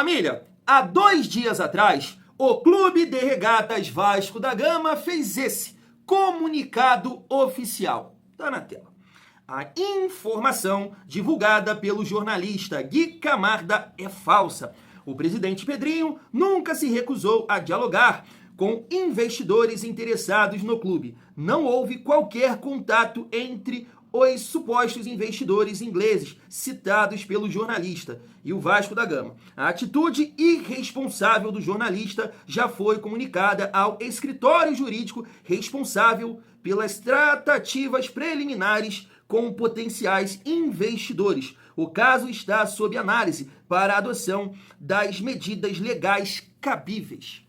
Família, há 2 dias atrás, o Clube de Regatas Vasco da Gama fez esse comunicado oficial. Tá na tela. A informação divulgada pelo jornalista Gui Camarda é falsa. O presidente Pedrinho nunca se recusou a dialogar com investidores interessados no clube. Não houve qualquer contato entre os supostos investidores ingleses citados pelo jornalista e o Vasco da Gama. A atitude irresponsável do jornalista já foi comunicada ao escritório jurídico responsável pelas tratativas preliminares com potenciais investidores. O caso está sob análise para a adoção das medidas legais cabíveis.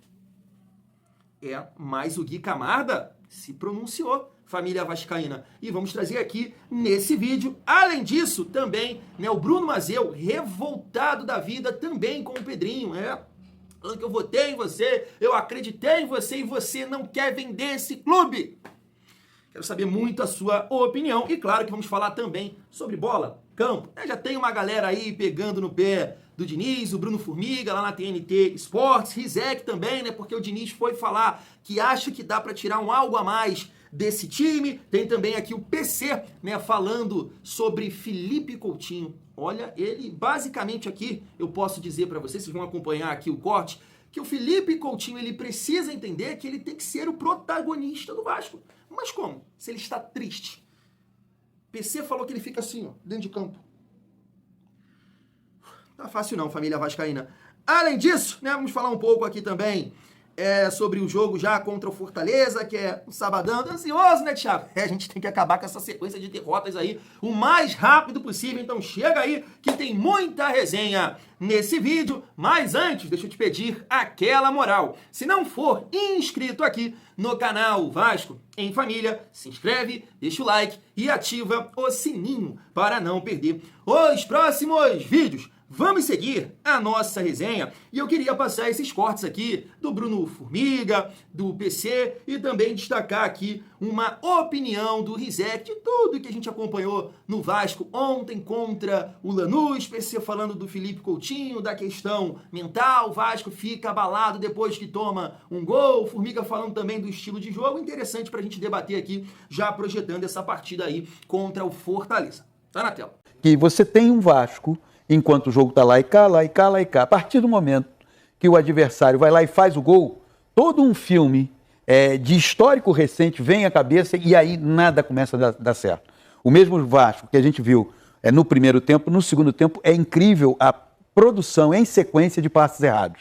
Mas o Gui Camarda se pronunciou, família vascaína. E vamos trazer aqui nesse vídeo, além disso, também, o Bruno Mazzeo, revoltado da vida também com o Pedrinho, falando que eu votei em você, eu acreditei em você e você não quer vender esse clube. Quero saber muito a sua opinião e claro que vamos falar também sobre bola, campo. Já tem uma galera aí pegando no pé do Diniz, o Bruno Formiga lá na TNT Esportes, Rizek também, porque o Diniz foi falar que acha que dá para tirar um algo a mais desse time. Tem também aqui o PC, falando sobre Felipe Coutinho. Olha, ele basicamente aqui, eu posso dizer para vocês vão acompanhar aqui o corte, que o Felipe Coutinho ele precisa entender que ele tem que ser o protagonista do Vasco. Mas como? Se ele está triste. PC falou que ele fica assim, dentro de campo. Não tá fácil não, família vascaína. Além disso, vamos falar um pouco aqui também sobre o jogo já contra o Fortaleza, que é um sabadão. Tô ansioso, né, Thiago? A gente tem que acabar com essa sequência de derrotas aí o mais rápido possível. Então chega aí que tem muita resenha nesse vídeo. Mas antes, deixa eu te pedir aquela moral. Se não for inscrito aqui no canal Vasco em Família, se inscreve, deixa o like e ativa o sininho para não perder os próximos vídeos. Vamos seguir a nossa resenha e eu queria passar esses cortes aqui do Bruno Formiga, do PC e também destacar aqui uma opinião do Rizek de tudo que a gente acompanhou no Vasco ontem contra o Lanús, PC falando do Felipe Coutinho, da questão mental, o Vasco fica abalado depois que toma um gol, Formiga falando também do estilo de jogo, interessante pra gente debater aqui, já projetando essa partida aí contra o Fortaleza. Tá na tela. Que você tem um Vasco enquanto o jogo está lá e cá, lá e cá, lá e cá. A partir do momento que o adversário vai lá e faz o gol, todo um filme de histórico recente vem à cabeça e aí nada começa a dar certo. O mesmo Vasco que a gente viu no primeiro tempo, no segundo tempo, é incrível a produção em sequência de passes errados.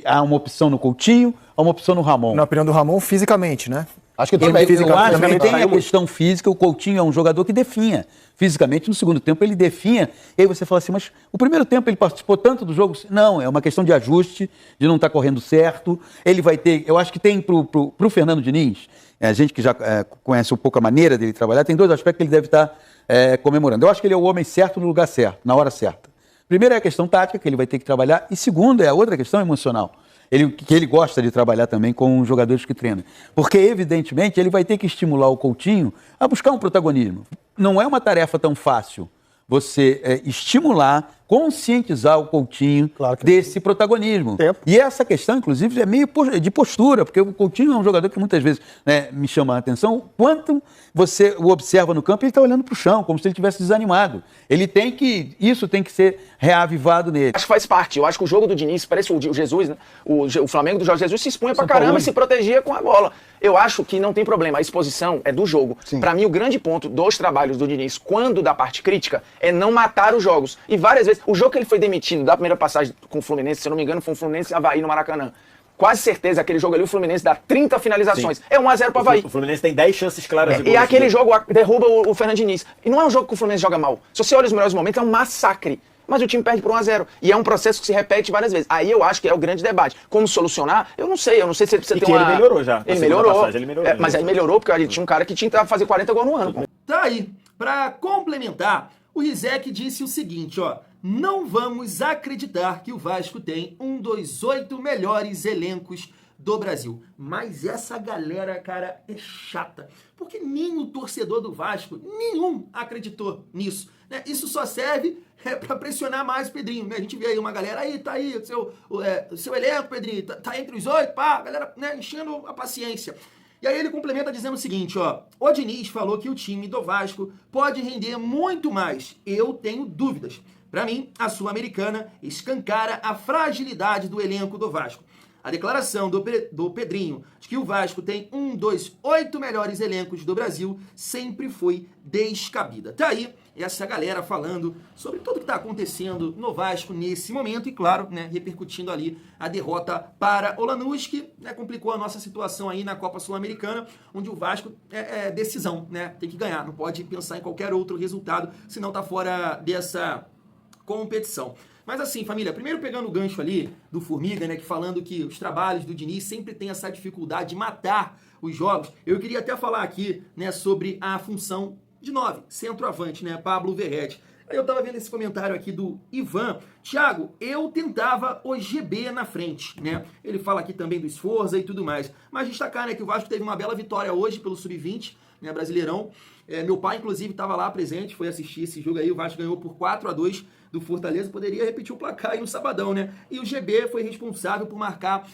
Há uma opção no Coutinho, há uma opção no Ramon. Na opinião do Ramon, fisicamente, né? Acho que eu acho que tem a questão física, o Coutinho é um jogador que definha. Fisicamente, no segundo tempo ele definha, e aí você fala assim, mas o primeiro tempo ele participou tanto do jogo? Não, é uma questão de ajuste, de não estar correndo certo. Ele vai ter, eu acho que tem pro Fernando Diniz, a gente que já conhece um pouco a maneira dele trabalhar, tem 2 aspectos que ele deve estar comemorando. Eu acho que ele é o homem certo no lugar certo, na hora certa. Primeiro é a questão tática, que ele vai ter que trabalhar, e segundo é a outra questão emocional. Que ele gosta de trabalhar também com os jogadores que treina. Porque, evidentemente, ele vai ter que estimular o Coutinho a buscar um protagonismo. Não é uma tarefa tão fácil você estimular, conscientizar o Coutinho desse protagonismo. E essa questão, inclusive, é meio de postura, porque o Coutinho é um jogador que muitas vezes me chama a atenção. O quanto você o observa no campo, ele está olhando para o chão, como se ele estivesse desanimado. Isso tem que ser reavivado nele. Acho que faz parte. Eu acho que o jogo do Diniz, parece o Jesus, né? O Flamengo do Jorge Jesus se expunha pra caramba e se protegia com a bola. Eu acho que não tem problema, a exposição é do jogo. Pra mim, o grande ponto dos trabalhos do Diniz, quando da parte crítica, é não matar os jogos. E várias vezes, o jogo que ele foi demitido da primeira passagem com o Fluminense, se eu não me engano, foi um Fluminense e Avaí no Maracanã. Quase certeza, aquele jogo ali, o Fluminense dá 30 finalizações. Sim. É 1-0 pro Avaí. O Fluminense tem 10 chances claras de gol. E aquele jogo derruba o Fernando Diniz. E não é um jogo que o Fluminense joga mal. Se você olha os melhores momentos, é um massacre. Mas o time perde por 1-0. E é um processo que se repete várias vezes. Aí eu acho que é o grande debate. Como solucionar? Eu não sei se ele precisa ter uma... ele melhorou já. Ele melhorou. Mas aí melhorou porque ele tinha um cara que tinha que fazer 40 gols no ano. Tá aí. Pra complementar, o Rizek disse o seguinte, não vamos acreditar que o Vasco tem um dos 8 melhores elencos do Brasil. Mas essa galera, cara, é chata. Porque nem o torcedor do Vasco, nenhum acreditou nisso. Né? Isso só serve para pressionar mais o Pedrinho. Né? A gente vê aí uma galera aí, tá aí, seu elenco, Pedrinho, tá entre os 8, pá, a galera, né, enchendo a paciência. E aí ele complementa dizendo o seguinte, ó, o Diniz falou que o time do Vasco pode render muito mais. Eu tenho dúvidas. Para mim, a Sul-Americana escancara a fragilidade do elenco do Vasco. A declaração do Pedrinho de que o Vasco tem um dos 8 melhores elencos do Brasil sempre foi descabida. Tá aí essa galera falando sobre tudo que está acontecendo no Vasco nesse momento e, claro, né, repercutindo ali a derrota para o Lanús, que, né, complicou a nossa situação aí na Copa Sul-Americana, onde o Vasco é decisão, né, tem que ganhar, não pode pensar em qualquer outro resultado, senão tá fora dessa competição. Mas assim, família, primeiro pegando o gancho ali do Formiga, né, que falando que os trabalhos do Diniz sempre tem essa dificuldade de matar os jogos, eu queria até falar aqui, né, sobre a função de 9, centroavante, né, Pablo Verrete. Aí eu tava vendo esse comentário aqui do Ivan. Thiago, eu tentava o GB na frente, né? Ele fala aqui também do Sforza e tudo mais. Mas destacar, né, que o Vasco teve uma bela vitória hoje pelo Sub-20, né, Brasileirão. Meu pai, inclusive, estava lá presente, foi assistir esse jogo aí. O Vasco ganhou por 4-2 do Fortaleza. Poderia repetir o placar aí no sabadão, né? E o GB foi responsável por marcar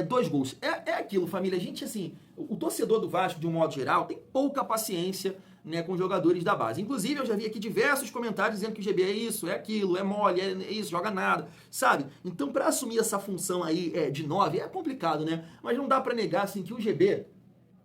2 gols. É aquilo, família. A gente, assim, o torcedor do Vasco, de um modo geral, tem pouca paciência, né, com jogadores da base. Inclusive, eu já vi aqui diversos comentários dizendo que o GB é isso, é aquilo, é mole, é isso, joga nada, sabe? Então, para assumir essa função aí de 9, é complicado, né? Mas não dá para negar, assim, que o GB,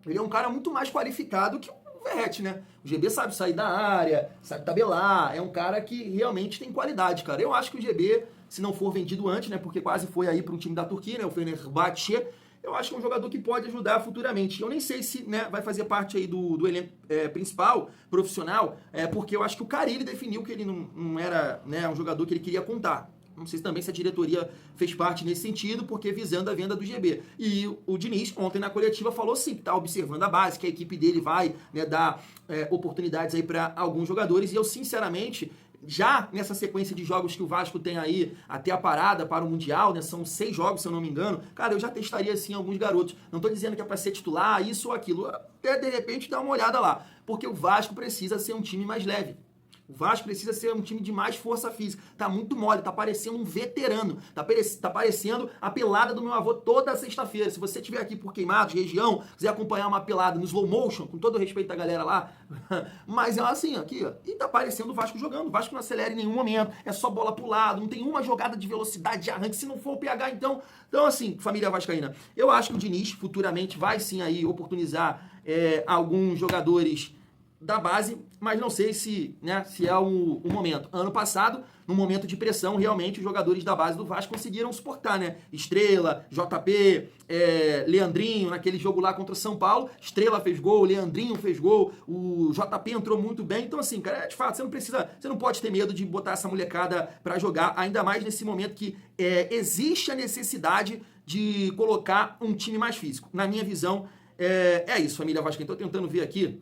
ele é um cara muito mais qualificado que o Verrete, né? O GB sabe sair da área, sabe tabelar, é um cara que realmente tem qualidade, cara. Eu acho que o GB, se não for vendido antes, né, porque quase foi aí para um time da Turquia, né, o Fenerbahçe, eu acho que é um jogador que pode ajudar futuramente. Eu nem sei se, né, vai fazer parte aí do elenco principal, profissional, porque eu acho que o Carille definiu que ele não era, né, um jogador que ele queria contar. Não sei também se a diretoria fez parte nesse sentido, porque visando a venda do GB. E o Diniz, ontem na coletiva, falou sim, que está observando a base, que a equipe dele vai, né, dar oportunidades aí para alguns jogadores. E eu, sinceramente, já nessa sequência de jogos que o Vasco tem aí até a parada para o Mundial, né, são 6 jogos, se eu não me engano, cara, eu já testaria assim alguns garotos. Não tô dizendo que é para ser titular, isso ou aquilo, até de repente dar uma olhada lá, porque o Vasco precisa ser um time mais leve. O Vasco precisa ser um time de mais força física. Tá muito mole, tá parecendo um veterano. Tá parecendo a pelada do meu avô toda sexta-feira. Se você estiver aqui por Queimados, região, quiser acompanhar uma pelada no slow motion, com todo respeito à galera lá, mas é assim, aqui, ó. E tá parecendo o Vasco jogando. O Vasco não acelera em nenhum momento. É só bola pro lado, não tem uma jogada de velocidade, de arranque. Se não for o PH, então... Então, assim, família vascaína, eu acho que o Diniz futuramente vai sim aí oportunizar alguns jogadores da base, mas não sei se, né, se é o momento. Ano passado, no momento de pressão, realmente os jogadores da base do Vasco conseguiram suportar, né? Estrela, JP, Leandrinho, naquele jogo lá contra o São Paulo, Estrela fez gol, Leandrinho fez gol, o JP entrou muito bem. Então, assim, cara, de fato, você não pode ter medo de botar essa molecada pra jogar, ainda mais nesse momento que existe a necessidade de colocar um time mais físico. Na minha visão, é isso, família vascaína. Tô tentando ver aqui.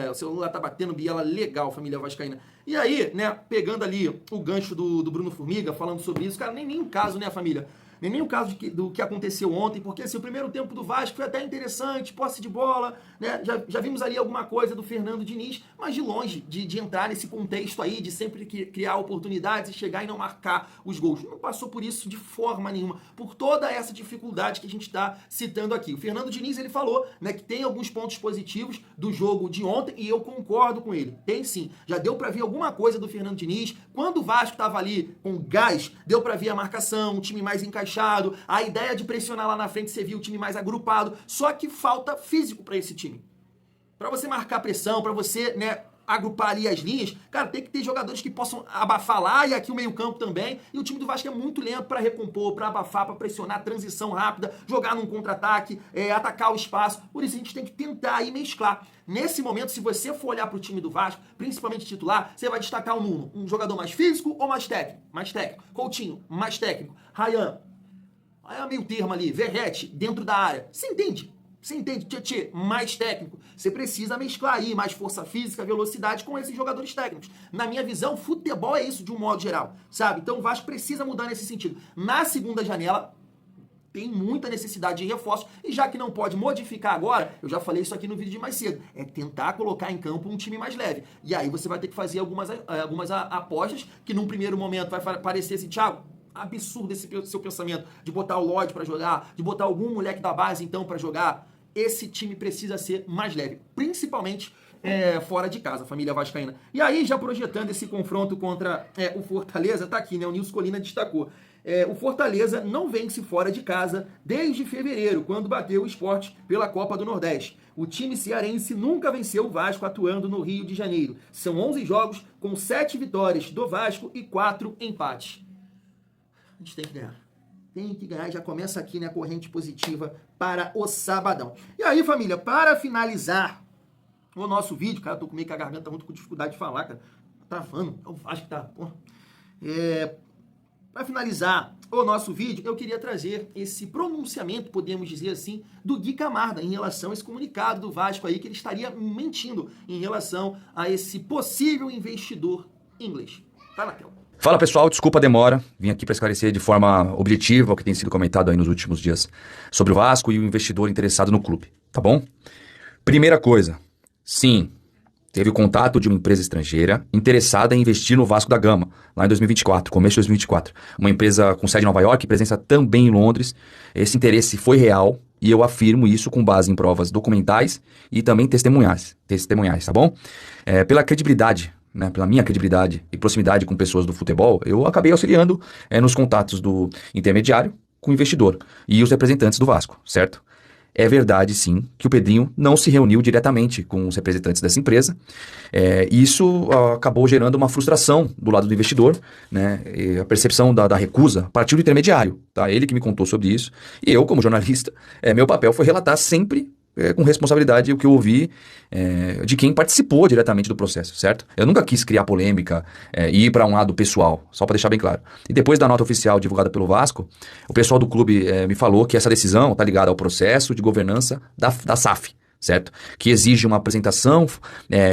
O celular tá batendo biela legal, família vascaína. E aí, né, pegando ali o gancho do Bruno Formiga, falando sobre isso, cara, nem um caso, né, família? Nem o caso do que aconteceu ontem, porque assim, o primeiro tempo do Vasco foi até interessante, posse de bola, né? Já vimos ali alguma coisa do Fernando Diniz, mas de longe de entrar nesse contexto aí, de sempre criar oportunidades e chegar e não marcar os gols. Não passou por isso de forma nenhuma, por toda essa dificuldade que a gente está citando aqui. O Fernando Diniz, ele falou, né, que tem alguns pontos positivos do jogo de ontem e eu concordo com ele. Tem sim. Já deu para ver alguma coisa do Fernando Diniz. Quando o Vasco estava ali com gás, deu para ver a marcação, um time mais encaixado, a ideia de pressionar lá na frente, você viu o time mais agrupado, só que falta físico para esse time. Para você marcar pressão, para você, né, agrupar ali as linhas, cara, tem que ter jogadores que possam abafar lá e aqui o meio-campo também. E o time do Vasco é muito lento para recompor, para abafar, para pressionar, transição rápida, jogar num contra-ataque, atacar o espaço. Por isso a gente tem que tentar aí mesclar. Nesse momento, se você for olhar para o time do Vasco, principalmente titular, você vai destacar o Nuno, um jogador mais físico ou mais técnico? Mais técnico. Coutinho, mais técnico. Rayan, aí é meio termo ali, Verrete, dentro da área. Você entende? Você entende? Tchê, mais técnico. Você precisa mesclar aí mais força física, velocidade com esses jogadores técnicos. Na minha visão, futebol é isso de um modo geral, sabe? Então o Vasco precisa mudar nesse sentido. Na segunda janela, tem muita necessidade de reforço, e já que não pode modificar agora, eu já falei isso aqui no vídeo de mais cedo, é tentar colocar em campo um time mais leve. E aí você vai ter que fazer algumas apostas, que num primeiro momento vai parecer assim, Thiago, absurdo esse seu pensamento de botar o Lodge para jogar, de botar algum moleque da base então para jogar. Esse time precisa ser mais leve, principalmente fora de casa, família vascaína. E aí, já projetando esse confronto contra o Fortaleza, tá aqui, né? O Nilson Colina destacou. O Fortaleza não vence fora de casa desde fevereiro, quando bateu o Sport pela Copa do Nordeste. O time cearense nunca venceu o Vasco atuando no Rio de Janeiro. São 11 jogos com 7 vitórias do Vasco e 4 empates. A gente tem que ganhar. Tem que ganhar, já começa aqui, né, corrente positiva para o sabadão. E aí, família, para finalizar o nosso vídeo, cara, eu tô meio com a garganta muito com dificuldade de falar, cara, tá travando, é o Vasco que tá, porra. Para finalizar o nosso vídeo, eu queria trazer esse pronunciamento, podemos dizer assim, do Gui Camarda em relação a esse comunicado do Vasco aí, que ele estaria mentindo em relação a esse possível investidor inglês. Tá na tela. Fala pessoal, desculpa a demora, vim aqui para esclarecer de forma objetiva o que tem sido comentado aí nos últimos dias sobre o Vasco e o investidor interessado no clube, tá bom? Primeira coisa, sim, teve o contato de uma empresa estrangeira interessada em investir no Vasco da Gama, lá em 2024, começo de 2024. Uma empresa com sede em Nova York, presença também em Londres. Esse interesse foi real e eu afirmo isso com base em provas documentais e também testemunhais, tá bom? Pela credibilidade, né, pela minha credibilidade e proximidade com pessoas do futebol, eu acabei auxiliando nos contatos do intermediário com o investidor e os representantes do Vasco, certo? É verdade, sim, que o Pedrinho não se reuniu diretamente com os representantes dessa empresa. Isso acabou gerando uma frustração do lado do investidor, né? E a percepção da recusa partiu do intermediário, tá? Ele que me contou sobre isso. E eu, como jornalista, meu papel foi relatar sempre com responsabilidade o que eu ouvi de quem participou diretamente do processo, certo? Eu nunca quis criar polêmica e ir para um lado pessoal, só para deixar bem claro. E depois da nota oficial divulgada pelo Vasco, o pessoal do clube me falou que essa decisão está ligada ao processo de governança da SAF, certo? Que exige uma apresentação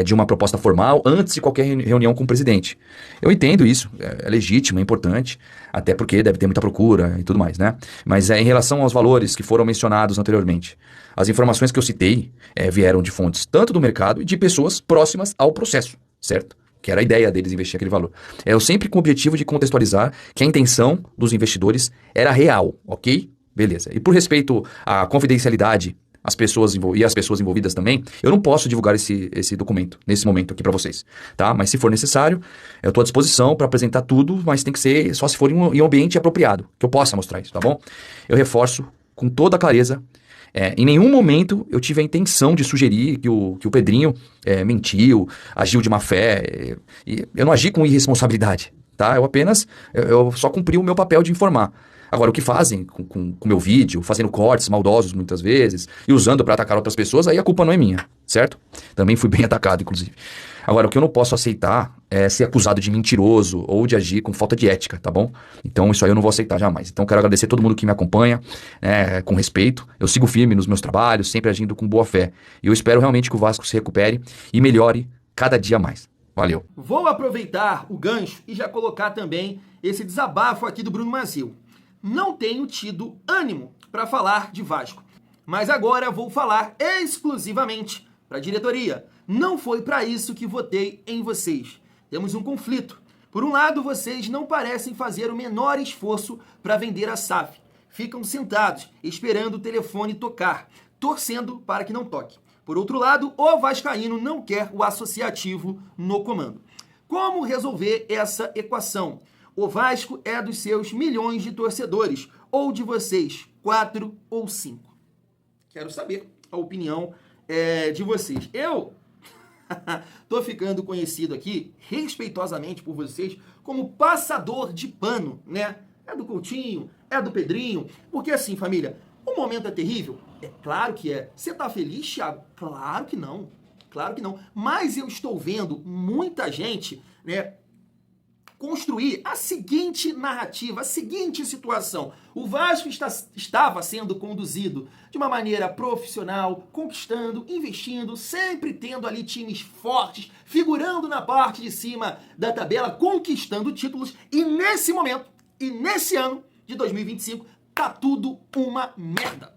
de uma proposta formal antes de qualquer reunião com o presidente. Eu entendo isso, é legítimo, é importante, até porque deve ter muita procura e tudo mais, né? Mas em relação aos valores que foram mencionados anteriormente, as informações que eu citei vieram de fontes tanto do mercado e de pessoas próximas ao processo, certo? Que era a ideia deles investir aquele valor. Eu sempre com o objetivo de contextualizar que a intenção dos investidores era real, ok? Beleza. E por respeito à confidencialidade as pessoas envolvidas também, eu não posso divulgar esse documento nesse momento aqui para vocês, tá? Mas se for necessário, eu estou à disposição para apresentar tudo, mas tem que ser só se for em um ambiente apropriado, que eu possa mostrar isso, tá bom? Eu reforço com toda a clareza, em nenhum momento eu tive a intenção de sugerir que o Pedrinho mentiu, agiu de má fé, e eu não agi com irresponsabilidade, tá? Eu só cumpri o meu papel de informar. Agora, o que fazem com o meu vídeo, fazendo cortes maldosos muitas vezes e usando para atacar outras pessoas, aí a culpa não é minha, certo? Também fui bem atacado, inclusive. Agora, o que eu não posso aceitar é ser acusado de mentiroso ou de agir com falta de ética, tá bom? Então, isso aí eu não vou aceitar jamais. Então, quero agradecer a todo mundo que me acompanha, com respeito. Eu sigo firme nos meus trabalhos, sempre agindo com boa fé. E eu espero realmente que o Vasco se recupere e melhore cada dia mais. Valeu. Vou aproveitar o gancho e já colocar também esse desabafo aqui do Bruno Mazzeo. Não tenho tido ânimo para falar de Vasco, mas agora vou falar exclusivamente para a diretoria. Não foi para isso que votei em vocês. Temos um conflito. Por um lado, vocês não parecem fazer o menor esforço para vender a SAF. Ficam sentados, esperando o telefone tocar, torcendo para que não toque. Por outro lado, o vascaíno não quer o associativo no comando. Como resolver essa equação? O Vasco é dos seus milhões de torcedores, ou de vocês, 4 ou 5. Quero saber a opinião de vocês. Eu tô ficando conhecido aqui, respeitosamente por vocês, como passador de pano, né? É do Coutinho, é do Pedrinho, porque assim, família, o momento é terrível? É claro que é. Você tá feliz, Thiago? Claro que não. Claro que não. Mas eu estou vendo muita gente, né, construir a seguinte narrativa, a seguinte situação. O Vasco estava sendo conduzido de uma maneira profissional, conquistando, investindo, sempre tendo ali times fortes, figurando na parte de cima da tabela, conquistando títulos, e nesse momento, e nesse ano de 2025, tá tudo uma merda.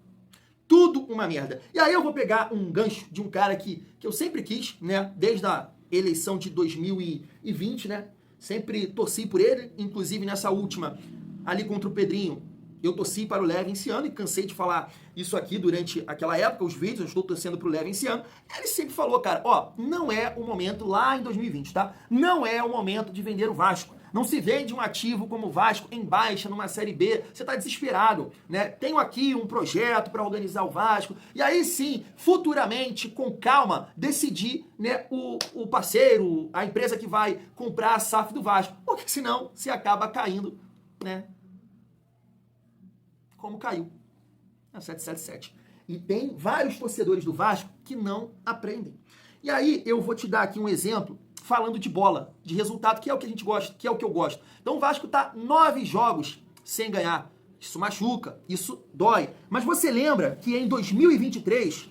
Tudo uma merda. E aí eu vou pegar um gancho de um cara que eu sempre quis, né? Desde a eleição de 2020, né? Sempre torci por ele, inclusive nessa última, ali contra o Pedrinho, eu torci para o Leve esse ano e cansei de falar isso aqui durante aquela época, os vídeos, eu estou torcendo para o Leve esse ano. Ele sempre falou, cara, ó, não é o momento lá em 2020, tá? Não é o momento de vender o Vasco. Não se vende um ativo como o Vasco em baixa, numa Série B. Você está desesperado, né? Tenho aqui um projeto para organizar o Vasco. E aí sim, futuramente, com calma, decidir, né, o parceiro, a empresa que vai comprar a SAF do Vasco. Porque senão você acaba caindo, né? Como caiu na 777. E tem vários torcedores do Vasco que não aprendem. E aí eu vou te dar aqui um exemplo falando de bola, de resultado, que é o que a gente gosta, que é o que eu gosto. Então o Vasco tá 9 jogos sem ganhar. Isso machuca, isso dói. Mas você lembra que em 2023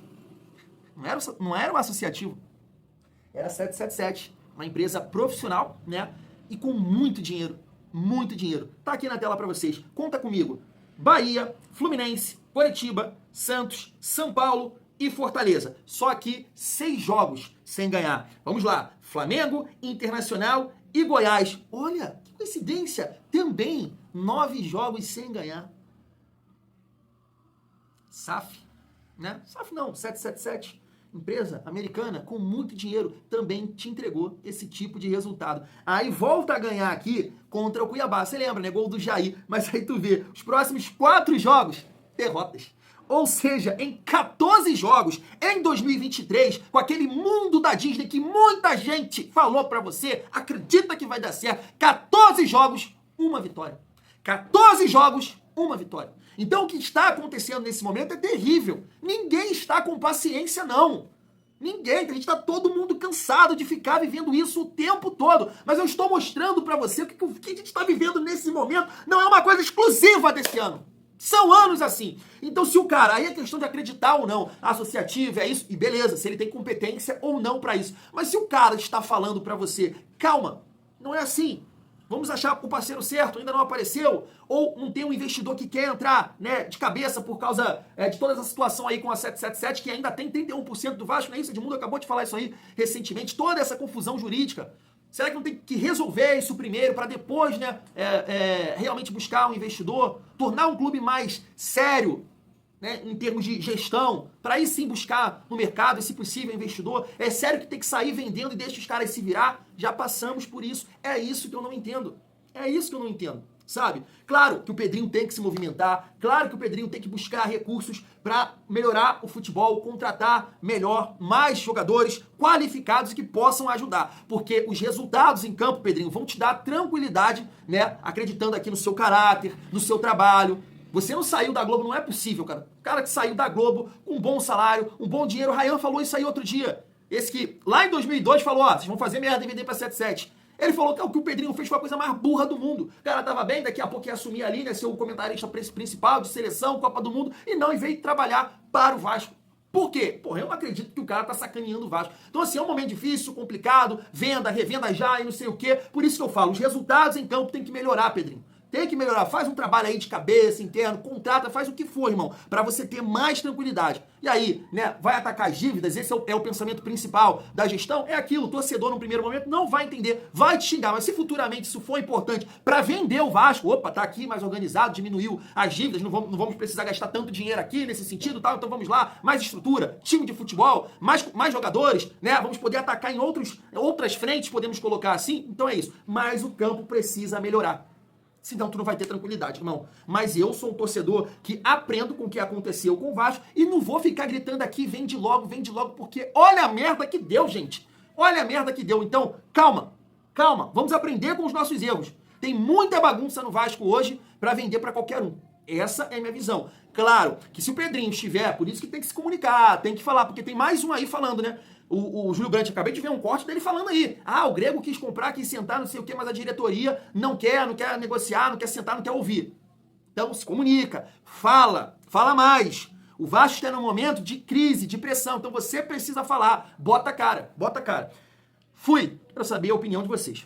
não era um associativo, era 777, uma empresa profissional, né? E com muito dinheiro, muito dinheiro. Tá aqui na tela para vocês. Conta comigo. Bahia, Fluminense, Coritiba, Santos, São Paulo e Fortaleza. Só aqui 6 jogos sem ganhar. Vamos lá. Flamengo, Internacional e Goiás. Olha, que coincidência. Também 9 jogos sem ganhar. SAF, né? SAF não, 777. Empresa americana com muito dinheiro também te entregou esse tipo de resultado. Aí volta a ganhar aqui contra o Cuiabá. Você lembra, né? Gol do Jair. Mas aí tu vê, os próximos 4 jogos, derrotas. Ou seja, em 14 jogos, em 2023, com aquele mundo da Disney que muita gente falou pra você, acredita que vai dar certo, 14 jogos, uma vitória. 14 jogos, uma vitória. Então o que está acontecendo nesse momento é terrível. Ninguém está com paciência, não. Ninguém. A gente está todo mundo cansado de ficar vivendo isso o tempo todo. Mas eu estou mostrando pra você que o que a gente está vivendo nesse momento não é uma coisa exclusiva desse ano. São anos assim. Então se o cara, aí é questão de acreditar ou não, associativo, é isso, e beleza, se ele tem competência ou não pra isso. Mas se o cara está falando pra você, calma, não é assim. Vamos achar o parceiro certo, ainda não apareceu, ou não tem um investidor que quer entrar, né, de cabeça por causa de toda essa situação aí com a 777, que ainda tem 31% do Vasco, não é isso? Edmundo acabou de falar isso aí recentemente, toda essa confusão jurídica. Será que não tem que resolver isso primeiro para depois, né, realmente buscar um investidor, tornar um clube mais sério, né, em termos de gestão, para aí sim buscar no mercado, e se possível, investidor? É sério que tem que sair vendendo e deixa os caras se virar? Já passamos por isso. É isso que eu não entendo. É isso que eu não entendo, sabe? Claro que o Pedrinho tem que se movimentar, claro que o Pedrinho tem que buscar recursos para melhorar o futebol, contratar melhor, mais jogadores qualificados que possam ajudar. Porque os resultados em campo, Pedrinho, vão te dar tranquilidade, né? Acreditando aqui no seu caráter, no seu trabalho. Você não saiu da Globo, não é possível, cara. O cara que saiu da Globo com um bom salário, um bom dinheiro, o Ryan falou isso aí outro dia. Esse que lá em 2002 falou, ó, vocês vão fazer merda e vender pra 77. Ele falou que o que o Pedrinho fez foi a coisa mais burra do mundo. O cara tava bem, daqui a pouco ia assumir ali, né, ser o comentarista principal de seleção, Copa do Mundo, e não, e veio trabalhar para o Vasco. Por quê? Porra, eu não acredito que o cara tá sacaneando o Vasco. Então, assim, é um momento difícil, complicado, venda, revenda já e não sei o quê. Por isso que eu falo, os resultados em campo tem que melhorar, Pedrinho. Tem que melhorar, faz um trabalho aí de cabeça, interno, contrata, faz o que for, irmão, pra você ter mais tranquilidade. E aí, né, vai atacar as dívidas, esse é o pensamento principal da gestão, é aquilo, o torcedor no primeiro momento não vai entender, vai te xingar, mas se futuramente isso for importante pra vender o Vasco, opa, tá aqui mais organizado, diminuiu as dívidas, não vamos precisar gastar tanto dinheiro aqui nesse sentido, tal, então vamos lá, mais estrutura, time de futebol, mais jogadores, né, vamos poder atacar em outras frentes, podemos colocar assim, então é isso. Mas o campo precisa melhorar. Senão tu não vai ter tranquilidade, irmão. Mas eu sou um torcedor que aprendo com o que aconteceu com o Vasco e não vou ficar gritando aqui, vende logo, porque olha a merda que deu, gente. Olha a merda que deu. Então, calma, vamos aprender com os nossos erros. Tem muita bagunça no Vasco hoje para vender para qualquer um. Essa é a minha visão. Claro que se o Pedrinho estiver, por isso que tem que se comunicar, tem que falar, porque tem mais um aí falando, né? O Júlio Brandt, acabei de ver um corte dele falando aí. Ah, o Grego quis comprar, quis sentar, não sei o quê, mas a diretoria não quer negociar, não quer sentar, não quer ouvir. Então se comunica, fala mais. O Vasco está num momento de crise, de pressão, então você precisa falar. Bota a cara. Fui para saber a opinião de vocês.